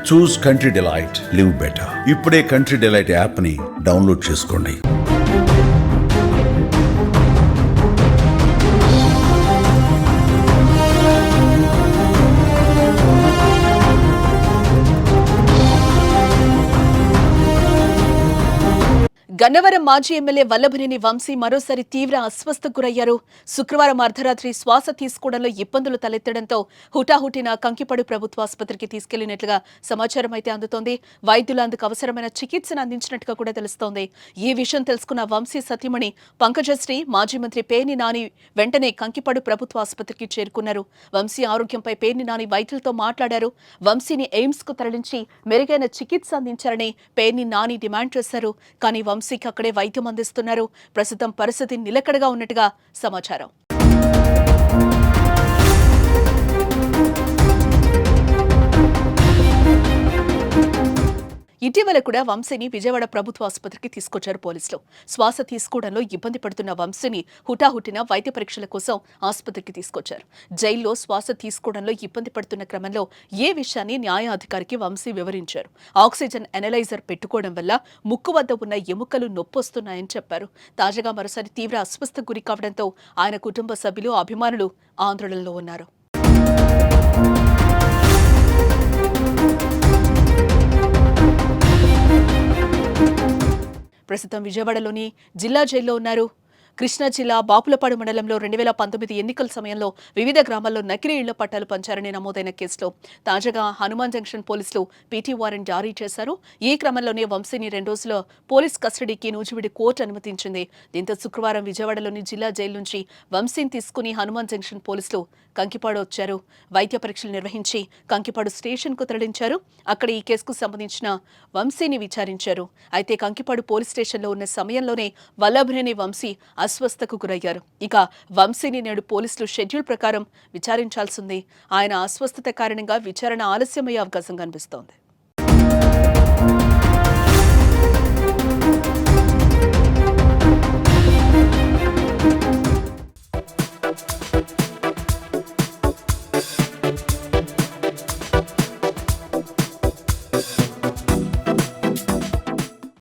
చూస్ country delight, live better. ఇప్పుడే country delight app ని download చేసుకోండి. గన్నవరం మాజీ ఎమ్మెల్యే వల్లభనేని వంశీ మరోసారి తీవ్ర అస్వస్థకు గురయ్యారు. శుక్రవారం అర్ధరాత్రి శ్వాస తీసుకోవడంలో ఇబ్బందులు తలెత్తడంతో హుటాహుటిన కంకిపడు ప్రభుత్వ ఆసుపత్రికి తీసుకెళ్లినట్లుగా సమాచారం అయితే అందుతోంది. వైద్యులు అందుకు అవసరమైన చికిత్సను అందించినట్టుగా కూడా తెలుస్తోంది. ఈ విషయం తెలుసుకున్న వంశీ సతీమణి పంకజశ్రీ, మాజీ మంత్రి పేర్ని నాని వెంటనే కంకిపడు ప్రభుత్వ ఆసుపత్రికి చేరుకున్నారు. వంశీ ఆరోగ్యంపై పేర్ని నాని వైద్యులతో మాట్లాడారు. వంశీని ఎయిమ్స్ కు తరలించి మెరుగైన చికిత్స అందించారని పేర్ని నాని డిమాండ్ చేశారు. కానీ వంశీకి అక్కడే వైద్యం అందిస్తున్నారు. ప్రస్తుతం పరిస్థితి నిలకడగా ఉన్నట్టుగా సమాచారం. ఇటీవల కూడా వంశీని విజయవాడ ప్రభుత్వ ఆసుపత్రికి తీసుకొచ్చారు పోలీసులు. శ్వాస తీసుకోవడంలో ఇబ్బంది పడుతున్న వంశీని హుటాహుటిన వైద్య పరీక్షల కోసం ఆసుపత్రికి తీసుకొచ్చారు. జైల్లో శ్వాస తీసుకోవడంలో ఇబ్బంది పడుతున్న క్రమంలో ఏ విషయాన్ని న్యాయాధికారికి వంశీ వివరించారు. ఆక్సిజన్ ఎనలైజర్ పెట్టుకోవడం వల్ల ముక్కు వద్ద ఉన్న ఎముకలు నొప్పొస్తున్నాయని చెప్పారు. తాజాగా మరోసారి తీవ్ర అస్వస్థకు గురి కావడంతో ఆయన కుటుంబ సభ్యులు, అభిమానులు ఆందోళనలో ఉన్నారు. ప్రస్తుతం విజయవాడలోని జిల్లా జైల్లో ఉన్నారు. కృష్ణా జిల్లా బాపులపాడు మండలంలో 2019 ఎన్నికల సమయంలో వివిధ గ్రామాల్లో నకిలీ ఇళ్ల పట్టాలు పంచారని నమోదైన కేసులో తాజాగా హనుమాన్ జంక్షన్ పోలీసులు పీటీ వారెంట్ జారీ చేశారు. ఈ క్రమంలోనే వంశీని 2 రోజుల పోలీస్ కస్టడీకి నూజివీడు కోర్టు అనుమతించింది. దీంతో శుక్రవారం విజయవాడలోని జిల్లా జైలు నుంచి వంశీని తీసుకుని హనుమాన్ జంక్షన్ పోలీసులు కంకిపాడు వచ్చారు. వైద్య పరీక్షలు నిర్వహించి కంకిపాడు స్టేషన్ కు తరలించారు. అక్కడ ఈ కేసుకు సంబంధించిన వంశీని విచారించారు. అయితే కంకిపాడు పోలీస్ స్టేషన్లో ఉన్న సమయంలోనే వల్లభనేని వంశీ అస్వస్థకు గురయ్యారు. ఇక వంశీని నేడు పోలీసులు షెడ్యూల్ ప్రకారం విచారించాల్సింది. ఆయన అస్వస్థత కారణంగా విచారణ ఆలస్యమయ్యే అవకాశం కనిపిస్తోంది.